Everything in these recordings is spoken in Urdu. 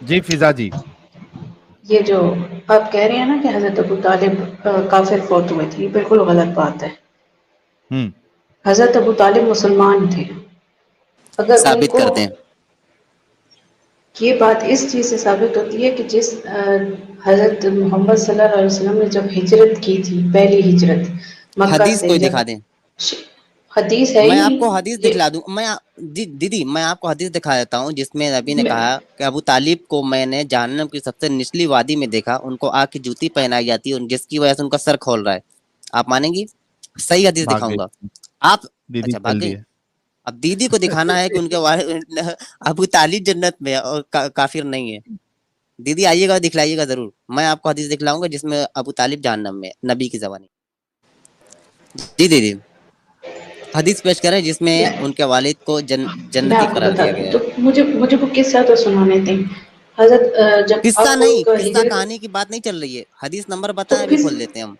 جی فضا جی. یہ جو آپ کہہ رہے ہیں نا کہ حضرت ابو طالب کافر فوت ہوئے تھے، یہ بالکل غلط بات ہے. ہوں. حضرت ابو طالب مسلمان تھے. اگر ان ثابت کو کرتے ہیں. یہ بات اس چیز سے ثابت ہوتی ہے کہ جس حضرت محمد صلی اللہ علیہ وسلم نے جب ہجرت کی تھی، پہلی ہجرت مکہ حدیث سے، کوئی جب دکھا دیں. حدیث ہے میں ہی آپ کو نہیں حدیث یہ. دکھلا دوں. دیدی میں آپ کو حدیث دکھا دیتا ہوں جس میں نبی نے کہا کہ ابو طالب کو میں نے جہنم کی سب سے نچلی وادی میں دیکھا، ان کو آگ کی جوتی پہنائی جاتی ہے جس کی وجہ سے ان کا سر کھول رہا ہے. آپ مانیں گی؟ صحیح حدیث بھاگ دکھاؤں گئی گا. آپ دیدی، اچھا بھاگ چل گئی. دی ہے. اب دیدی کو دکھانا ہے کہ ان کے ابو طالب جنت میں اور کافر نہیں ہے. دیدی آئیے گا، دکھلائیے گا ضرور. میں آپ کو حدیث دکھلاؤں گا جس میں ابو طالب جہنم میں، نبی کی زبانی. جی دیدی حدیث پیش کریں جس میں ان کے والد کو میں جنتی آپ کو قرار بتا دیا دوں گیا تو ہے. مجھے وہ قصہ تو سنانے تھے. حضرت جب قصہ آپ نہیں، کا قصہ ہجرت، کہانی کی بات نہیں چل رہی ہے. حدیث نمبر تو بتائیں ابھی کس کھول دیتے ہیں ہم.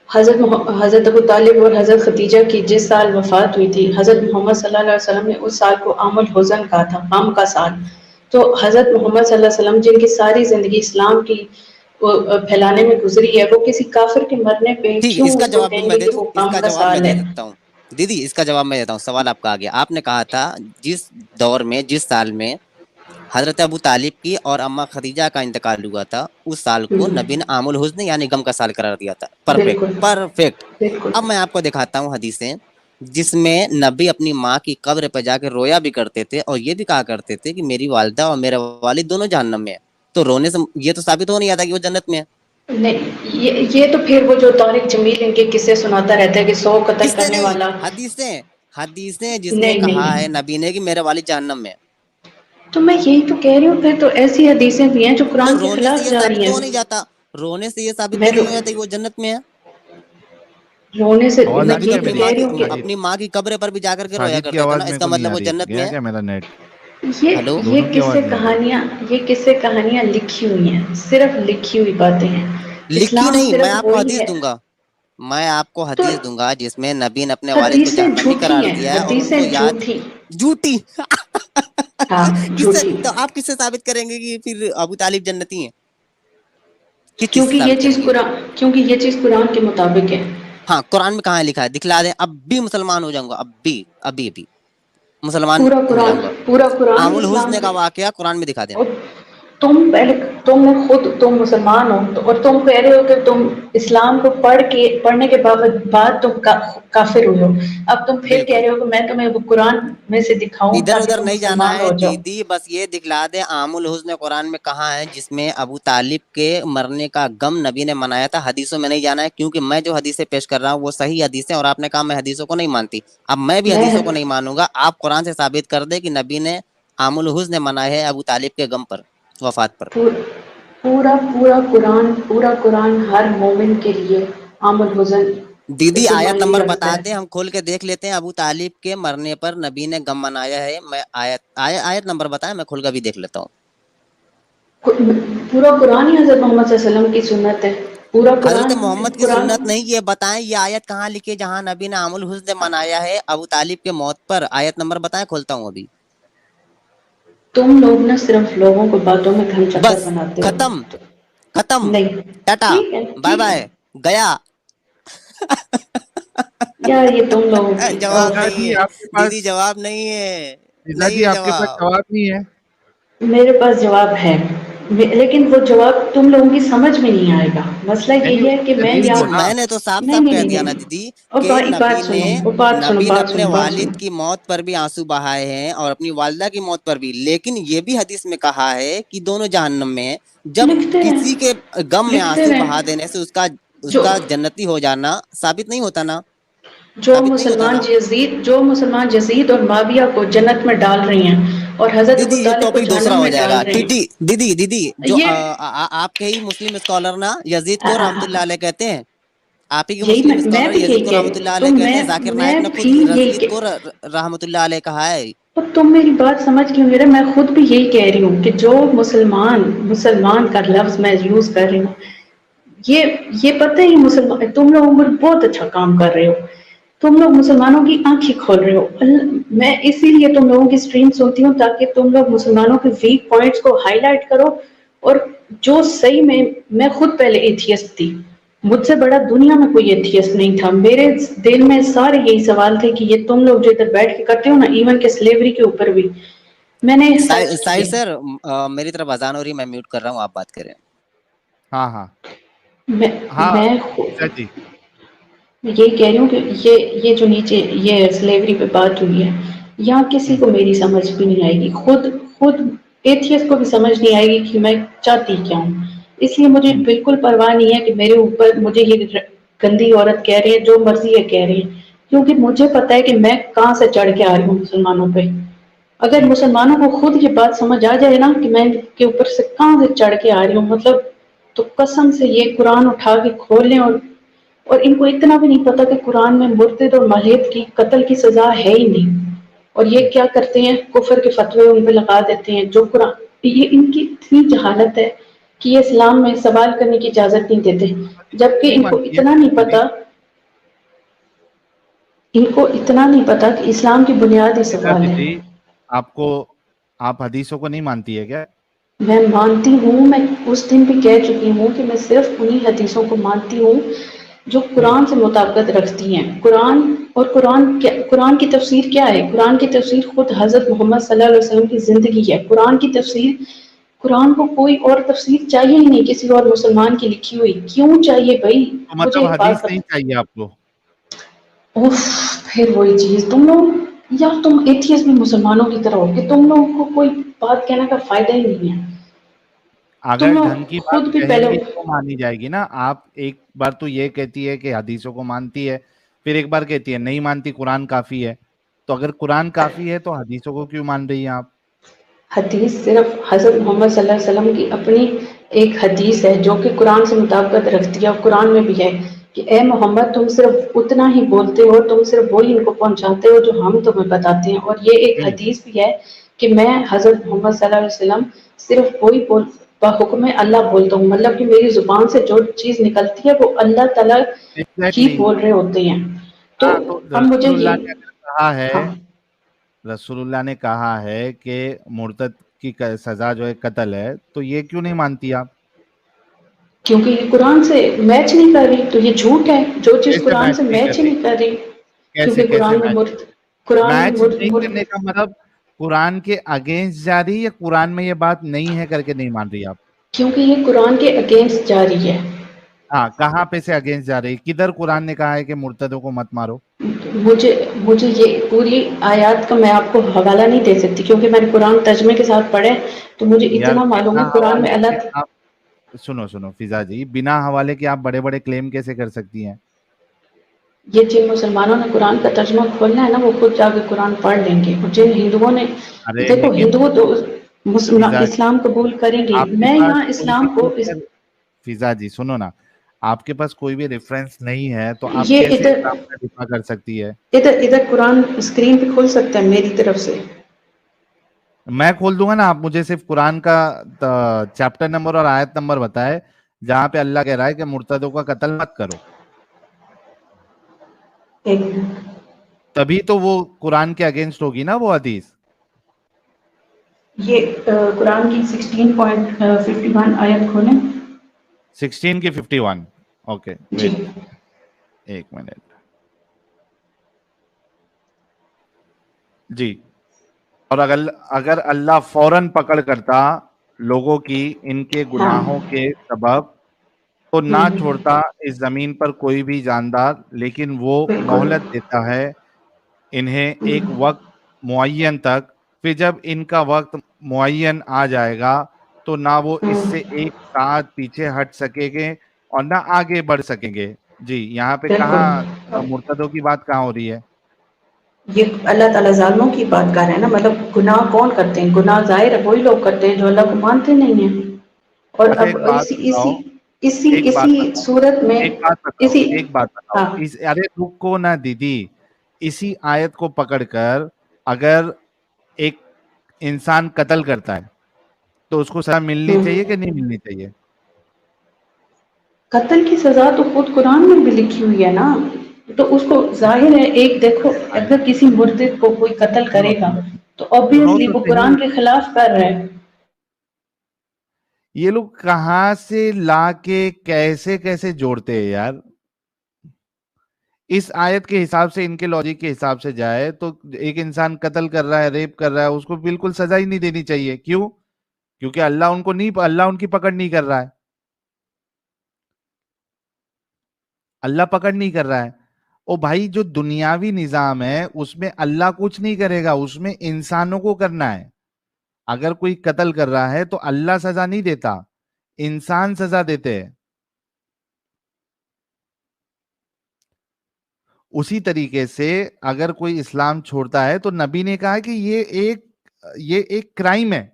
حضرت ابو طالب اور حضرت خدیجہ کی جس سال وفات ہوئی تھی، حضرت محمد صلی اللہ علیہ وسلم نے اس سال کو عام الحزن کہا تھا، غم کا سال. تو حضرت محمد صلی اللہ علیہ وسلم جن کی ساری زندگی اسلام کی پھیلانے میں گزری ہے، وہ کسی کافر کے مرنے پہ ٹھیک، کیوں اس کا اس کو جواب بھی کہیں میں گے دے کہ دوں. وہ اس غم کا کا جواب میں سال دے ہے؟ دیتا ہوں. دیدی اس کا جواب میں دیتا ہوں. سوال آپ کا آ گیا. آپ نے کہا تھا جس دور میں، جس سال میں حضرت ابو طالب کی اور اما خدیجہ کا انتقال ہوا تھا، اس سال کو نبی نے عام الحزن یعنی غم کا سال قرار دیا تھا. پرفیکٹ بالکل پرفیکٹ. بالکل. اب میں آپ کو دکھاتا ہوں حدیثیں جس میں نبی اپنی ماں کی قبر پہ جا کے رویا بھی کرتے تھے اور یہ بھی کہا کرتے تھے کہ میری والدہ اور میرے والد دونوں جہنم میں ہیں. تو رونے سے یہ تو ثابت ہو نہیں آتا کہ وہ جنت میں ہے. نہیں، یہ تو پھر وہ جو طارق جمیل ان کے قصے سناتا رہتا ہے کہ 100 قتل قصے کرنے نہیں، والا. حدیثیں جس میں نہیں کہا نہیں، ہے نبی نے کہ میرے والد جہنم میں ہے. تو میں یہی تو کہہ رہی ہوں. پھر تو ایسی حدیثیں بھی ہیں جو تو قرآن کے رونے سے خلاف یہ جا ثابت رہی تو ہو ہیں. نہیں جاتا، رونے سے یہ ثابت میں تو نہیں ہو جاتا کہ وہ جنت میں ہے. رونے سے آواز میں آ نبی رہی تو یہی ہے تو اپنی میری؟ ماں کہہ رہی کی ہوں کہ ساجد اپنی ماں کی قبر پر بھی جا کر کے رویا ساجد کی کرتے تھے نا. آواز اس میرے کا کو نہیں مطلب آ وہ رہی. جنت میں گیا ہے. کیا میرا نیٹ؟ ہلو دونوں کی آواز نہیں آ رہی. یہ قصے کہانیاں لکھی ہوئی ہیں، صرف لکھی ہوئی باتیں ہیں. لکھی اسلام نہیں، میں صرف آپ کو وہی حدیث ہے. دوں گا. میں آپ کو تو حدیث دوں گا جس میں نبی نے اپنے والد کو حدیثیں جہنمی جھوٹی قرار ہیں، دیا ہے اور ان حدیثیں کو یاد. جھوٹی. جھوٹی. ہاں کس سے جھوٹی. تو آپ کس سے ثابت کریں گے کہ پھر ابو طالب جنتی ہیں؟ کس چیز سے کیونکہ ثابت کریں گے؟ یہ چیز قرآن کے مطابق ہے. ہاں قرآن میں کہاں لکھا ہے؟ دکھلا دیں. اب بھی مسلمان ہو جاؤں گا. ابھی بھی مسلمان پورا ہو قرآن جاؤں گا. پورا قرآن عام اسلام الحزن کے. کا واقعہ قرآن میں دکھا دیں. اور تم خود مسلمان ہو اور تم کہہ رہے ہو کہ تم اسلام کو پڑھنے کے بعد تم کافر ہوئے ہو. اب تم پھر کہہ بالکل. رہے ہو کہ میں تمہیں قرآن میں سے دکھاؤں ادھر تاکہ ادھر تم نہیں جانا مسلمان ہے ہو جاؤ. دیدی، بس یہ دکھلا دے عام الحزن قرآن میں کہاں ہے جس میں ابو طالب کے مرنے کا غم نبی نے منایا تھا. حدیثوں میں نہیں جانا ہے کیونکہ میں جو حدیثیں پیش کر رہا ہوں وہ صحیح حدیثیں اور آپ نے کہا میں حدیثوں کو نہیں مانتی. اب میں بھی حدیثوں کو نہیں مانوں گا. آپ قرآن سے ثابت کر دے کہ نبی نے عام الحزن منایا ہے ابو طالب کے غم پر، وفات پر. پورا قرآن ہر مومن کے لیے عام الحزن دیدی سے آیت معنی نمبر رکھتا بتا ہے. دیں، ہم کھول کے دیکھ لیتے ہیں. ابو طالب کے مرنے پر نبی نے غم منایا ہے. میں آیت نمبر بتائیں، میں کھول کر بھی دیکھ لیتا ہوں. پورا قرآن ہی حضرت محمد صلی اللہ علیہ وسلم کی سنت ہے. پورا حضرت قرآن محمد کی قرآن سنت نہیں، یہ بتائیں یہ آیت کہاں لکھی جہاں نبی نے عام الحزن منایا ہے ابو طالب کے موت پر؟ آیت نمبر بتائیں، کھولتا ہوں ابھی. تم لوگ نہ صرف لوگوں کو باتوں میں گھن چکر بس بناتے ہو. ختم. ختم. نہیں. ٹاٹا. ٹھیک ہے بائے ٹھیک ہے بائے. گیا. یار یہ تم لوگوں کی جواب فضا نہیں جی ہے آپ کے پاس دیدی، جواب نہیں ہے. فضا نہیں جی ہے آپ کے پاس جواب. جواب نہیں ہے. میرے پاس جواب ہے لیکن وہ جواب تم لوگوں کی سمجھ میں نہیں آئے گا. مسئلہ نہیں نہیں، یہی ہے اس کہ میں میں جدید یا دیدی ہو نا. میں نے تو صاف نہیں صاف نہیں کہہ نہیں دیا نا نہیں. دیدی اور کہ بات سنو، اور بات سنو، نبی نے بات اپنے سنو، بات سنو. والد کی موت پر بھی آنسو بہائے ہیں اور اپنی والدہ کی موت پر بھی. لیکن یہ بھی حدیث میں کہا ہے کہ دونوں جہنم میں ہیں. جب لکھتے کسی رہے کے غم میں لکھتے آنسو بہا رہے دینے سے اس جو کا جنتی ہو جانا ثابت نہیں ہوتا نا. جو ثابت نہیں ہوتا نا. مسلمان یزید اور معاویہ کو جنت میں ڈال رہی ہیں اور حضرت دیدی ابو یہ طالب کو ٹاپک دوسرا جہنم ہو میں جائے ڈال گا. رہے ہیں. دیدی جو یہ آپ کے ہی مسلم اسکالر نا یزید کو رحمت اللہ علیہ کہتے ہیں. آپ ہی کے یہی مسلم میں اسکالر بھی یزید یہی کو کہہ رہی رحمۃ ہوں اللہ تو علیہ کہتے ہیں. ذاکر میں نائک نے خود بھی یہی یزید کو رحمۃ اللہ علیہ کہا ہے. تو تم میری بات سمجھ کیوں نہیں رہے؟ میں خود بھی یہی کہہ رہی ہوں کہ جو مسلمان کا لفظ میں یوز کر رہی ہوں، یہ پتہ ہی تم لوگ بہت اچھا کام کر رہے ہو. تم لوگ مسلمانوں کی آنکھیں کھول رہے ہو. میں اسی لیے تم لوگوں کی سٹریم سنتی ہوں تاکہ تم لوگ مسلمانوں کے ویک پوائنٹس کو ہائی لائٹ کرو. اور جو صحیح میں خود پہلے ایتھیسٹ تھی, مجھ سے بڑا دنیا میں کوئی ایتھیسٹ نہیں تھا. میرے دل میں سارے یہی سوال تھے کہ یہ تم لوگ جو ادھر بیٹھ کے کرتے ہو نا, ایون کہ سلیوری کے اوپر بھی میں نے ساحر سر میری طرف اذان ہو رہی ہے, میں میوٹ کر رہا ہوں, آپ بات کریں. ہاں ہاں میں جی یہ کہہ رہی ہوں کہ یہ جو نیچے یہ سلیوری پہ بات ہوئی ہے, یہاں کسی کو میری سمجھ بھی نہیں آئے گی. خود ایتھیسٹ کو بھی سمجھ نہیں آئے گی کہ میں چاہتی کیا ہوں. اس لیے مجھے بالکل پرواہ نہیں ہے کہ میرے اوپر مجھے یہ گندی عورت کہہ رہی ہے, جو مرضی ہے کہہ رہی ہے, کیونکہ مجھے پتا ہے کہ میں کہاں سے چڑھ کے آ رہی ہوں مسلمانوں پہ. اگر مسلمانوں کو خود یہ بات سمجھ آ جائے نا کہ میں ان کے اوپر سے کہاں سے چڑھ کے آ رہی ہوں, مطلب تو قسم سے یہ قرآن اٹھا کے کھول لیں. اور ان کو اتنا بھی نہیں پتا کہ قرآن میں مرتد اور ملحد کی قتل کی سزا ہے ہی نہیں. اور یہ کیا کرتے ہیں, کفر کے فتوے ان پہ لگا دیتے ہیں. جو قرآن, یہ ان کی اتنی جہالت ہے کہ یہ اسلام میں سوال کرنے کی اجازت نہیں دیتے. جبکہ ان کو اتنا نہیں پتا کہ اسلام کی بنیاد ہی سوال ہے. آپ حدیثوں کو نہیں مانتی ہے کیا؟ میں مانتی ہوں, میں اس دن بھی کہہ چکی ہوں کہ میں صرف انہی حدیثوں کو مانتی ہوں جو قرآن سے مطابقت رکھتی ہیں. قرآن کی تفسیر کیا ہے؟ قرآن کی تفسیر خود حضرت محمد صلی اللہ علیہ وسلم کی زندگی ہے. قرآن کی تفسیر, قرآن کو کوئی اور تفسیر چاہیے ہی نہیں کسی اور مسلمان کی لکھی ہوئی. کیوں چاہیے بھائی؟ مجھے مطلب ایک حدیث بات نہیں چاہیے آپ کو؟ پھر وہی چیز, تم لوگ یا تم ایتھیسٹ بھی مسلمانوں کی طرح ہو کہ تم لوگوں کو کوئی بات کہنے کا فائدہ ہی نہیں ہے. اگر تم لوگ ڈھنگ کی بات خود بھی کہیں پہلے گی تو مانی جائے گی نا. آپ ایک بار تو یہ کہتی ہے کہ حدیثوں کو مانتی ہے, پھر ایک بار کہتی ہے نہیں مانتی, قرآن کافی ہے. تو اگر قرآن کافی ہے تو حدیثوں کو کیوں مان رہی ہیں آپ؟ حدیث صرف حضرت محمد صلی اللہ علیہ وسلم کی اپنی ایک حدیث ہے جو کہ قرآن سے مطابقت رکھتی ہے. اور قرآن میں بھی ہے کہ اے محمد تم صرف اتنا ہی بولتے ہو, تم صرف وہی ان کو پہنچاتے ہو جو ہم تمہیں بتاتے ہیں. اور یہ ایک حدیث بھی ہے کہ میں حضرت محمد صلی اللہ علیہ وسلم صرف وہی بحکم اللہ بولتا ہوں. مطلب کہ میری زبان سے جو چیز نکلتی ہے وہ اللہ تعالیٰ ہی ایگزیکٹلی. بول رہے ہوتے ہیں. تو ہاں تو اب مجھے رسول اللہ یہ, نے اگر کہا ہاں, ہے, رسول اللہ نے کہا ہے کہ مرتد کی سزا جو ہے قتل ہے, تو یہ کیوں نہیں مانتی آپ؟ کیونکہ یہ قرآن سے میچ نہیں کر رہی تو یہ جھوٹ ہے. جو چیز کیسے قرآن میچ سے نہیں کر میچ ہی رہی؟ نہیں کر رہی, کیونکہ کیسے قرآن میں میچ نہیں کرنے کا مطلب قرآن کے اگینسٹ جا رہی, یا قرآن میں یہ بات نہیں ہے کر کے نہیں مان رہی آپ؟ کیونکہ یہ قرآن کے اگینسٹ جا رہی ہے. ہاں, کہاں پہ سے اگینسٹ جا رہی؟ کدھر قرآن نے کہا ہے کہ مرتدوں کو مت مارو؟ مجھے یہ پوری آیات کا میں آپ کو حوالہ نہیں دے سکتی کیونکہ میں نے قرآن ترجمے کے ساتھ پڑھے, تو مجھے یار اتنا معلوم بنا ہے قرآن میں حوالے کے اللہ. آپ سنو فضا جی, بنا حوالے کے آپ بڑے بڑے کلیم کیسے کر سکتی ہیں؟ یہ جن مسلمانوں نے قرآن کا ترجمہ کھولنا ہے نا وہ خود جا کے قرآن پڑھ لیں گے. اور جن ہندوؤں نے, ارے دیکھو لیکن ہندو تو فضا جی, اسلام قبول کریں گے. آپ کے میں پاس یہاں کوئی بھی اسلام کو فضا جی سنو نا, آپ کے پاس کوئی بھی ریفرنس نہیں ہے تو آپ یہ کیسے اسلام کا دفاع کر سکتی ہے؟ ادھر قرآن اسکرین پہ کھول سکتا ہے میری طرف سے. میں کھول دوں گا نا, آپ مجھے صرف قرآن کا چیپٹر نمبر اور آیت نمبر بتائے جہاں پہ اللہ کہہ رہا ہے کہ مرتدوں کا قتل مت کرو. تبھی تو وہ قرآن کے اگینسٹ ہوگی نا وہ حدیث. یہ قرآن کی 16.51 آیت کھولیں. 16 کی 51. اوکے جی, ویٹ ایک منٹ. جی, اور اگر اللہ فوراً پکڑ کرتا لوگوں کی ان کے ہاں, گناہوں کے سبب تو نہ چھوڑتا اس زمین پر کوئی بھی جاندار, لیکن وہ بالکل. مہلت دیتا ہے انہیں ایک وقت معین تک. پھر جب ان کا وقت معین آ جائے گا تو نہ وہ اس سے ایک ساتھ پیچھے ہٹ سکیں گے اور نہ آگے بڑھ سکیں گے. جی, یہاں پہ کہاں بالکل مرتدوں کی بات کہاں ہو رہی ہے؟ یہ اللہ تعالیٰ ظالموں کی بات کر رہے ہیں نا. مطلب گناہ کون کرتے ہیں؟ گناہ ظاہر ہے وہی لوگ کرتے ہیں جو اللہ کو مانتے نہیں ہیں. اور اچھا اب ایک بات بتاؤ, ایک بات اسی بتاؤ, صورت میں ایک بات بتاؤ, اسی ایک بات بتاؤ, ہاں, ارے رک کو نہ دیدی, اسی آیت کو پکڑ کر اگر ایک انسان قتل کرتا ہے تو اس کو سزا ملنی چاہیے کہ نہیں ملنی چاہیے؟ قتل کی سزا تو خود قرآن میں بھی لکھی ہوئی ہے نا. تو اس کو ظاہر ہے ایک دیکھو اگر کسی مرتد کو کوئی قتل کرے گا تو سنو obviously تو وہ صحیح، قرآن کے خلاف کر رہا ہے. یہ لوگ کہاں سے لا کے کیسے کیسے جوڑتے ہیں یار. اس آیت کے حساب سے، ان کے لاجک کے حساب سے جائے تو ایک انسان قتل کر رہا ہے، ریپ کر رہا ہے، اس کو بالکل سزا ہی نہیں دینی چاہیے. کیوں؟ کیونکہ اللہ ان کی پکڑ نہیں کر رہا ہے. اللہ پکڑ نہیں کر رہا ہے. او بھائی، جو دنیاوی نظام ہے اس میں اللہ کچھ نہیں کرے گا، اس میں انسانوں کو کرنا ہے. اگر کوئی قتل کر رہا ہے تو اللہ سزا نہیں دیتا، انسان سزا دیتے ہیں. اسی طریقے سے اگر کوئی اسلام چھوڑتا ہے تو نبی نے کہا کہ یہ ایک کرائم ہے.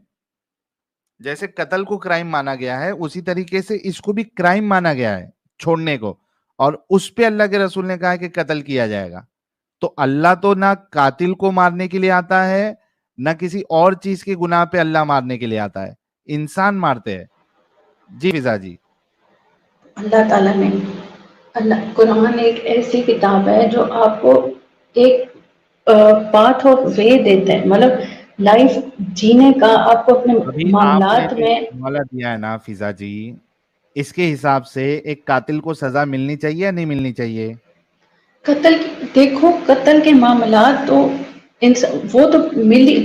جیسے قتل کو کرائم مانا گیا ہے، اسی طریقے سے اس کو بھی کرائم مانا گیا ہے چھوڑنے کو، اور اس پہ اللہ کے رسول نے کہا کہ قتل کیا جائے گا. تو اللہ تو نہ قاتل کو مارنے کے لیے آتا ہے، نہ کسی اور چیز کے گناہ پہ اللہ مارنے کے لیے آتا ہے، انسان مارتے ہیں. جی فضا جی. اللہ تعالیٰ نے قرآن ایک ایسی کتاب ہے جو آپ کو ایک پاتھ آف وے دیتا ہے، مطلب لائف جینے کا. آپ کو اپنے ابھی آپ نے معاملات جو میں حوالہ دیا ہے نا فضا جی، اس کے حساب سے ایک قاتل کو سزا ملنی چاہیے یا نہیں ملنی چاہیے؟ قتل دیکھو، قتل کے معاملات تو وہ تو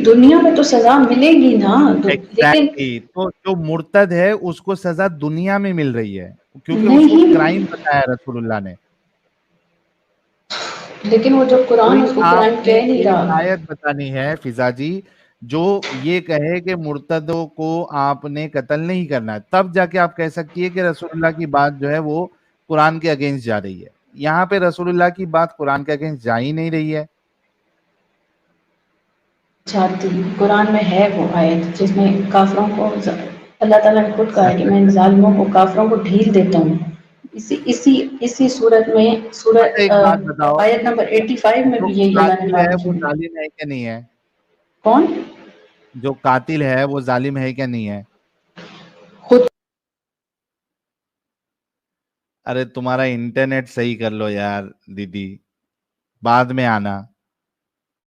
دنیا میں تو سزا ملے گی نا، لیکن ایگزیکٹلی. تو جو مرتد ہے اس کو سزا دنیا میں مل رہی ہے کیونکہ اس کو نہیں. کرائم بتایا رسول اللہ نے. لیکن وہ جو قرآن اس کو آپ کرائم نے کہہ نہیں ایک رہا. آیت بتانی ہے فضا جی جو یہ کہے کہ مرتدوں کو آپ نے قتل نہیں کرنا ہے، تب جا کے آپ کہہ سکتی ہے کہ رسول اللہ کی بات جو ہے وہ قرآن کے اگینسٹ جا رہی ہے. یہاں پہ رسول اللہ کی بات قرآن کے اگینسٹ جا ہی نہیں رہی ہے. چاہتی قرآن میں ہے وہ آیت جس میں کافروں کو اللہ تعالیٰ نے خود کہا ہے کہ میں ان ظالموں کو، کافروں کو ڈھیل دیتا ہوں. اسی صورت میں اچھا ایک بات بتاؤ، آیت نمبر 85 میں جو بھی یہی اللہ نے قاتل ہے بات وہ کی. ظالم ہے کہ نہیں ہے؟ کون؟ جو قاتل ہے وہ ظالم ہے کہ نہیں ہے؟ خود. ارے تمہارا انٹرنیٹ صحیح کر لو یار دیدی، بعد میں آنا.